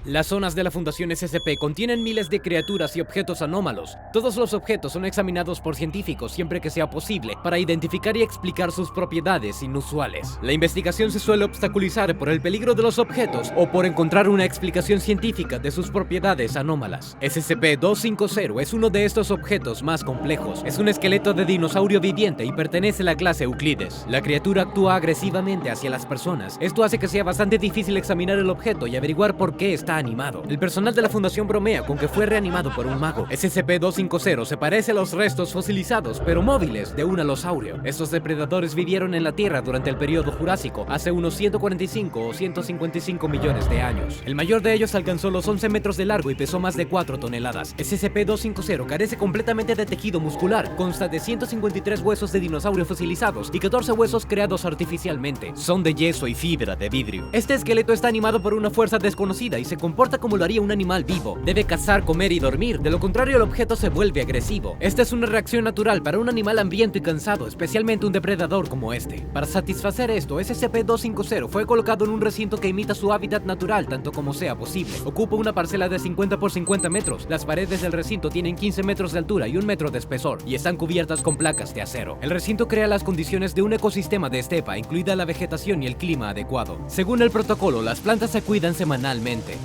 Las zonas de la Fundación SCP contienen miles de criaturas y objetos anómalos. Todos los objetos son examinados por científicos siempre que sea posible para identificar y explicar sus propiedades inusuales. La investigación se suele obstaculizar por el peligro de los objetos o por encontrar una explicación científica de sus propiedades anómalas. SCP-250 es uno de estos objetos más complejos. Es un esqueleto de dinosaurio viviente y pertenece a la clase Euclides. La criatura actúa agresivamente hacia las personas. Esto hace que sea bastante difícil examinar el objeto y averiguar por qué está animado. El personal de la Fundación bromea con que fue reanimado por un mago. SCP-250 se parece a los restos fosilizados, pero móviles, de un alosaurio. Estos depredadores vivieron en la Tierra durante el periodo Jurásico, hace unos 145 o 155 millones de años. El mayor de ellos alcanzó los 11 metros de largo y pesó más de 4 toneladas. SCP-250 carece completamente de tejido muscular, consta de 153 huesos de dinosaurio fosilizados y 14 huesos creados artificialmente. Son de yeso y fibra de vidrio. Este esqueleto está animado por una fuerza desconocida y se comporta como lo haría un animal vivo. Debe cazar, comer y dormir, de lo contrario el objeto se vuelve agresivo. Esta es una reacción natural para un animal hambriento y cansado, especialmente un depredador como este. Para satisfacer esto, SCP-250 fue colocado en un recinto que imita su hábitat natural tanto como sea posible. Ocupa una parcela de 50 por 50 metros. Las paredes del recinto tienen 15 metros de altura y 1 metro de espesor y están cubiertas con placas de acero. El recinto crea las condiciones de un ecosistema de estepa, incluida la vegetación y el clima adecuado. Según el protocolo, las plantas se cuidan semanalmente.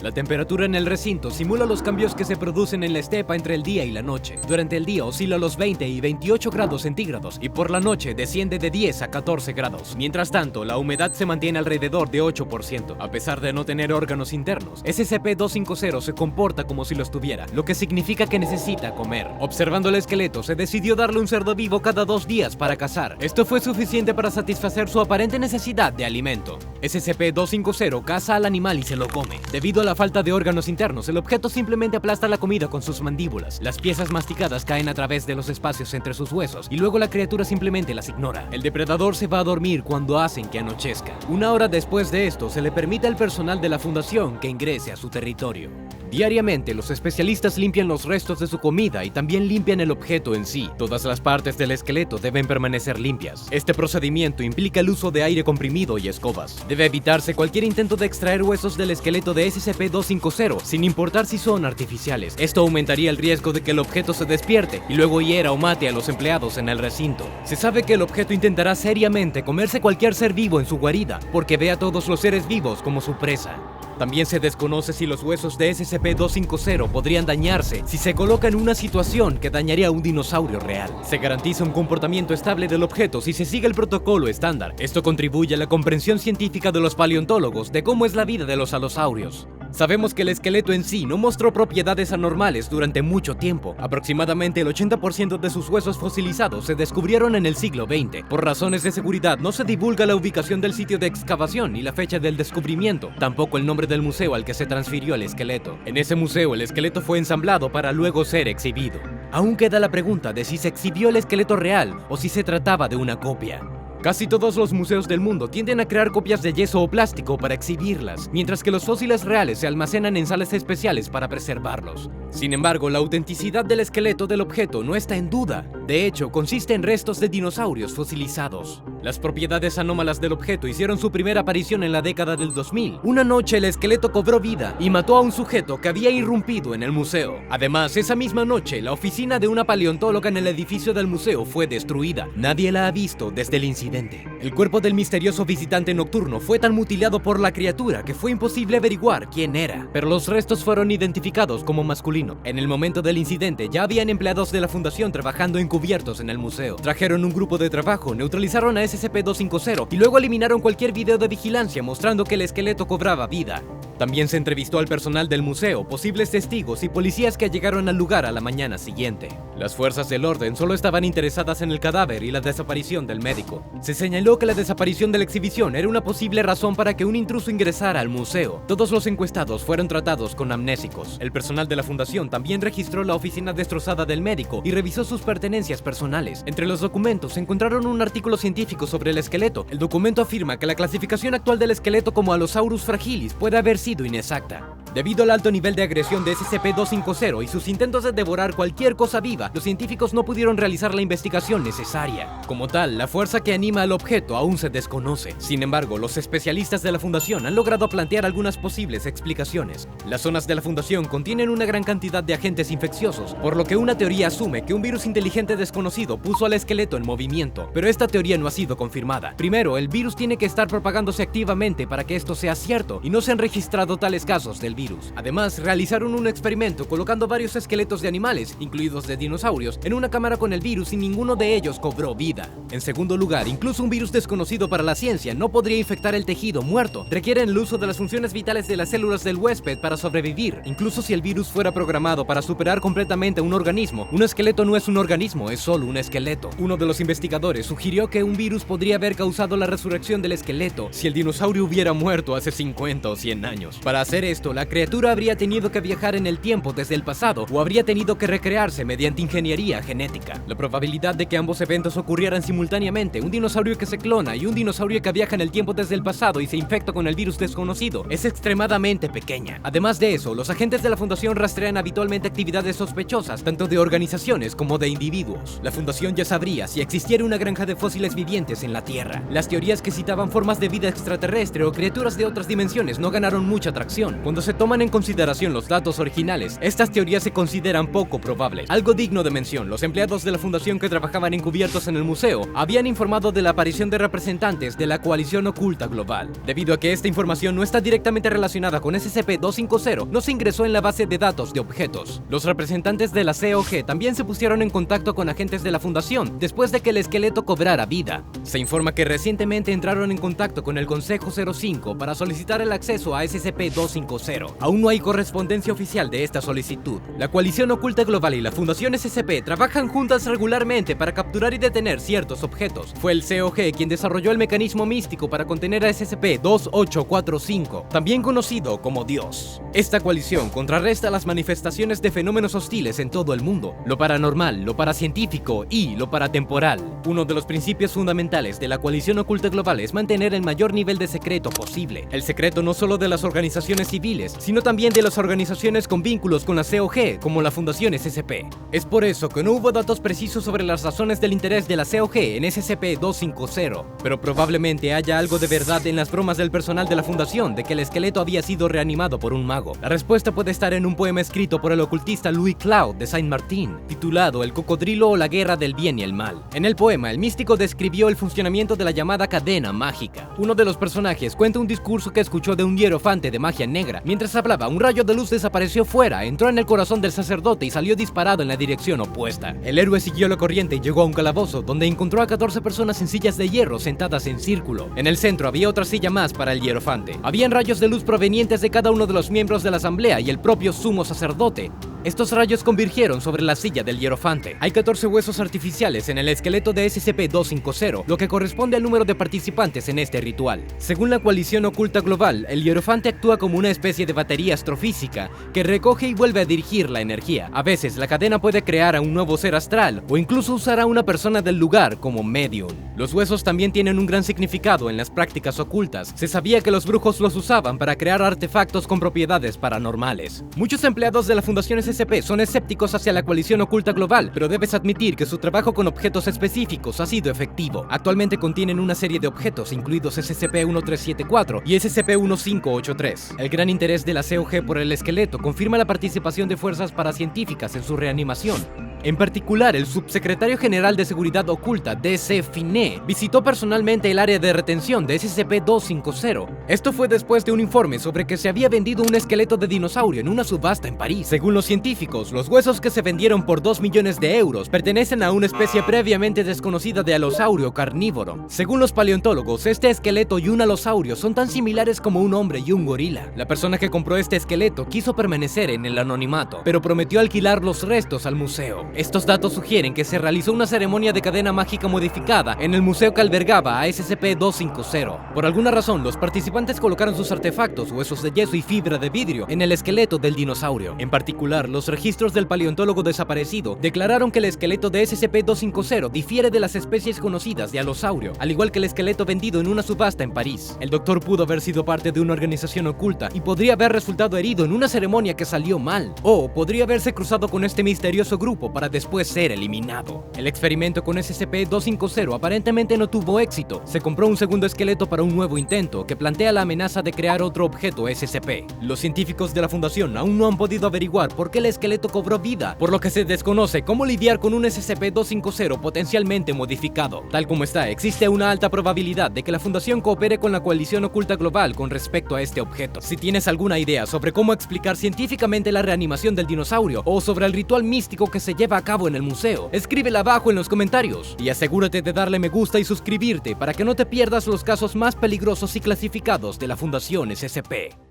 La temperatura en el recinto simula los cambios que se producen en la estepa entre el día y la noche. Durante el día oscila los 20 y 28 grados centígrados y por la noche desciende de 10 a 14 grados. Mientras tanto, la humedad se mantiene alrededor de 8%. A pesar de no tener órganos internos, SCP-250 se comporta como si los tuviera, lo que significa que necesita comer. Observando el esqueleto, se decidió darle un cerdo vivo cada 2 días para cazar. Esto fue suficiente para satisfacer su aparente necesidad de alimento. SCP-250 caza al animal y se lo come. Debido a la falta de órganos internos, el objeto simplemente aplasta la comida con sus mandíbulas. Las piezas masticadas caen a través de los espacios entre sus huesos y luego la criatura simplemente las ignora. El depredador se va a dormir cuando hacen que anochezca. 1 hora después de esto, se le permite al personal de la Fundación que ingrese a su territorio. Diariamente, los especialistas limpian los restos de su comida y también limpian el objeto en sí. Todas las partes del esqueleto deben permanecer limpias. Este procedimiento implica el uso de aire comprimido y escobas. Debe evitarse cualquier intento de extraer huesos del esqueleto de SCP-250, sin importar si son artificiales. Esto aumentaría el riesgo de que el objeto se despierte y luego hiera o mate a los empleados en el recinto. Se sabe que el objeto intentará seriamente comerse cualquier ser vivo en su guarida, porque ve a todos los seres vivos como su presa. También se desconoce si los huesos de SCP-250 podrían dañarse si se coloca en una situación que dañaría a un dinosaurio real. Se garantiza un comportamiento estable del objeto si se sigue el protocolo estándar. Esto contribuye a la comprensión científica de los paleontólogos de cómo es la vida de los alosaurios. Sabemos que el esqueleto en sí no mostró propiedades anormales durante mucho tiempo. Aproximadamente el 80% de sus huesos fosilizados se descubrieron en el siglo XX. Por razones de seguridad no se divulga la ubicación del sitio de excavación ni la fecha del descubrimiento, tampoco el nombre del museo al que se transfirió el esqueleto. En ese museo el esqueleto fue ensamblado para luego ser exhibido. Aún queda la pregunta de si se exhibió el esqueleto real o si se trataba de una copia. Casi todos los museos del mundo tienden a crear copias de yeso o plástico para exhibirlas, mientras que los fósiles reales se almacenan en salas especiales para preservarlos. Sin embargo, la autenticidad del esqueleto del objeto no está en duda. De hecho, consiste en restos de dinosaurios fosilizados. Las propiedades anómalas del objeto hicieron su primera aparición en la década del 2000. Una noche el esqueleto cobró vida y mató a un sujeto que había irrumpido en el museo. Además, esa misma noche, la oficina de una paleontóloga en el edificio del museo fue destruida. Nadie la ha visto desde el incidente. El cuerpo del misterioso visitante nocturno fue tan mutilado por la criatura que fue imposible averiguar quién era, pero los restos fueron identificados como masculino. En el momento del incidente ya habían empleados de la Fundación trabajando encubiertos en el museo. Trajeron un grupo de trabajo, neutralizaron a SCP-250 y luego eliminaron cualquier video de vigilancia mostrando que el esqueleto cobraba vida. También se entrevistó al personal del museo, posibles testigos y policías que llegaron al lugar a la mañana siguiente. Las fuerzas del orden solo estaban interesadas en el cadáver y la desaparición del médico. Se señaló que la desaparición de la exhibición era una posible razón para que un intruso ingresara al museo. Todos los encuestados fueron tratados con amnésicos. El personal de la Fundación también registró la oficina destrozada del médico y revisó sus pertenencias personales. Entre los documentos se encontraron un artículo científico sobre el esqueleto. El documento afirma que la clasificación actual del esqueleto como Allosaurus fragilis puede haber sido inexacta. Debido al alto nivel de agresión de SCP-250 y sus intentos de devorar cualquier cosa viva, los científicos no pudieron realizar la investigación necesaria. Como tal, la fuerza que anima al objeto aún se desconoce. Sin embargo, los especialistas de la Fundación han logrado plantear algunas posibles explicaciones. Las zonas de la Fundación contienen una gran cantidad de agentes infecciosos, por lo que una teoría asume que un virus inteligente desconocido puso al esqueleto en movimiento, pero esta teoría no ha sido confirmada. Primero, el virus tiene que estar propagándose activamente para que esto sea cierto, y no se han registrado tales casos del virus. Además, realizaron un experimento colocando varios esqueletos de animales, incluidos de dinosaurios, en una cámara con el virus y ninguno de ellos cobró vida. En segundo lugar, incluso un virus desconocido para la ciencia no podría infectar el tejido muerto. Requieren el uso de las funciones vitales de las células del huésped para sobrevivir. Incluso si el virus fuera programado para superar completamente un organismo, un esqueleto no es un organismo, es solo un esqueleto. Uno de los investigadores sugirió que un virus podría haber causado la resurrección del esqueleto si el dinosaurio hubiera muerto hace 50 o 100 años. Para hacer esto, la criatura habría tenido que viajar en el tiempo desde el pasado o habría tenido que recrearse mediante ingeniería genética. La probabilidad de que ambos eventos ocurrieran simultáneamente, un dinosaurio que se clona y un dinosaurio que viaja en el tiempo desde el pasado y se infecta con el virus desconocido, es extremadamente pequeña. Además de eso, los agentes de la Fundación rastrean habitualmente actividades sospechosas, tanto de organizaciones como de individuos. La Fundación ya sabría si existiera una granja de fósiles vivientes en la Tierra. Las teorías que citaban formas de vida extraterrestre o criaturas de otras dimensiones no ganaron mucha tracción. Cuando se toman en consideración los datos originales, estas teorías se consideran poco probables. Algo digno de mención, los empleados de la Fundación que trabajaban encubiertos en el museo habían informado de la aparición de representantes de la Coalición Oculta Global. Debido a que esta información no está directamente relacionada con SCP-250, no se ingresó en la base de datos de objetos. Los representantes de la COG también se pusieron en contacto con agentes de la Fundación después de que el esqueleto cobrara vida. Se informa que recientemente entraron en contacto con el Consejo 05 para solicitar el acceso a SCP-250. Aún no hay correspondencia oficial de esta solicitud. La Coalición Oculta Global y la Fundación SCP trabajan juntas regularmente para capturar y detener ciertos objetos. Fue el COG quien desarrolló el mecanismo místico para contener a SCP-2845, también conocido como Dios. Esta coalición contrarresta las manifestaciones de fenómenos hostiles en todo el mundo, lo paranormal, lo paracientífico y lo paratemporal. Uno de los principios fundamentales de la Coalición Oculta Global es mantener el mayor nivel de secreto posible. El secreto no solo de las organizaciones civiles, sino también de las organizaciones con vínculos con la COG, como la Fundación SCP. Es por eso que no hubo datos precisos sobre las razones del interés de la COG en SCP-250, pero probablemente haya algo de verdad en las bromas del personal de la Fundación de que el esqueleto había sido reanimado por un mago. La respuesta puede estar en un poema escrito por el ocultista Louis Claude de Saint-Martin, titulado El cocodrilo o la guerra del bien y el mal. En el poema, el místico describió el funcionamiento de la llamada cadena mágica. Uno de los personajes cuenta un discurso que escuchó de un hierofante de magia negra. Mientras hablaba, un rayo de luz desapareció fuera, entró en el corazón del sacerdote y salió disparado en la dirección opuesta. El héroe siguió la corriente y llegó a un calabozo, donde encontró a 14 personas en sillas de hierro sentadas en círculo. En el centro había otra silla más para el hierofante. Habían rayos de luz provenientes de cada uno de los miembros de la asamblea y el propio sumo sacerdote. Estos rayos convergieron sobre la silla del hierofante. Hay 14 huesos artificiales en el esqueleto de SCP-250, lo que corresponde al número de participantes en este ritual. Según la Coalición Oculta Global, el hierofante actúa como una especie de batería astrofísica que recoge y vuelve a dirigir la energía. A veces, la cadena puede crear a un nuevo ser astral o incluso usar a una persona del lugar como medium. Los huesos también tienen un gran significado en las prácticas ocultas. Se sabía que los brujos los usaban para crear artefactos con propiedades paranormales. Muchos empleados de la Fundación SCP son escépticos hacia la Coalición Oculta Global, pero debes admitir que su trabajo con objetos específicos ha sido efectivo. Actualmente contienen una serie de objetos, incluidos SCP-1374 y SCP-1583. El gran interés de la COG por el esqueleto confirma la participación de fuerzas paracientíficas en su reanimación. En particular, el subsecretario general de Seguridad Oculta, D.C. Finney, visitó personalmente el área de retención de SCP-250. Esto fue después de un informe sobre que se había vendido un esqueleto de dinosaurio en una subasta en París. Según los científicos, los huesos que se vendieron por 2 millones de euros pertenecen a una especie previamente desconocida de alosaurio carnívoro. Según los paleontólogos, este esqueleto y un alosaurio son tan similares como un hombre y un gorila. La persona que compró este esqueleto quiso permanecer en el anonimato, pero prometió alquilar los restos al museo. Estos datos sugieren que se realizó una ceremonia de cadena mágica modificada en el museo que albergaba a SCP-250. Por alguna razón, los participantes colocaron sus artefactos, huesos de yeso y fibra de vidrio, en el esqueleto del dinosaurio. En particular, los registros del paleontólogo desaparecido declararon que el esqueleto de SCP-250 difiere de las especies conocidas de alosaurio, al igual que el esqueleto vendido en una subasta en París. El doctor pudo haber sido parte de una organización oculta y podría haber resultado herido en una ceremonia que salió mal, o podría haberse cruzado con este misterioso grupo para después ser eliminado. El experimento con SCP-250 aparentemente no tuvo éxito. Se compró un segundo esqueleto para un nuevo intento que plantea la amenaza de crear otro objeto SCP. Los científicos de la Fundación aún no han podido averiguar por qué el esqueleto cobró vida, por lo que se desconoce cómo lidiar con un SCP-250 potencialmente modificado. Tal como está, existe una alta probabilidad de que la Fundación coopere con la coalición oculta global con respecto a este objeto. Si tienes alguna idea sobre cómo explicar científicamente la reanimación del dinosaurio o sobre el ritual místico que se lleva a cabo en el museo, escríbela abajo en los comentarios y asegúrate de darle me gusta y suscribirte para que no te pierdas los casos más peligrosos y clasificados de la Fundación SCP.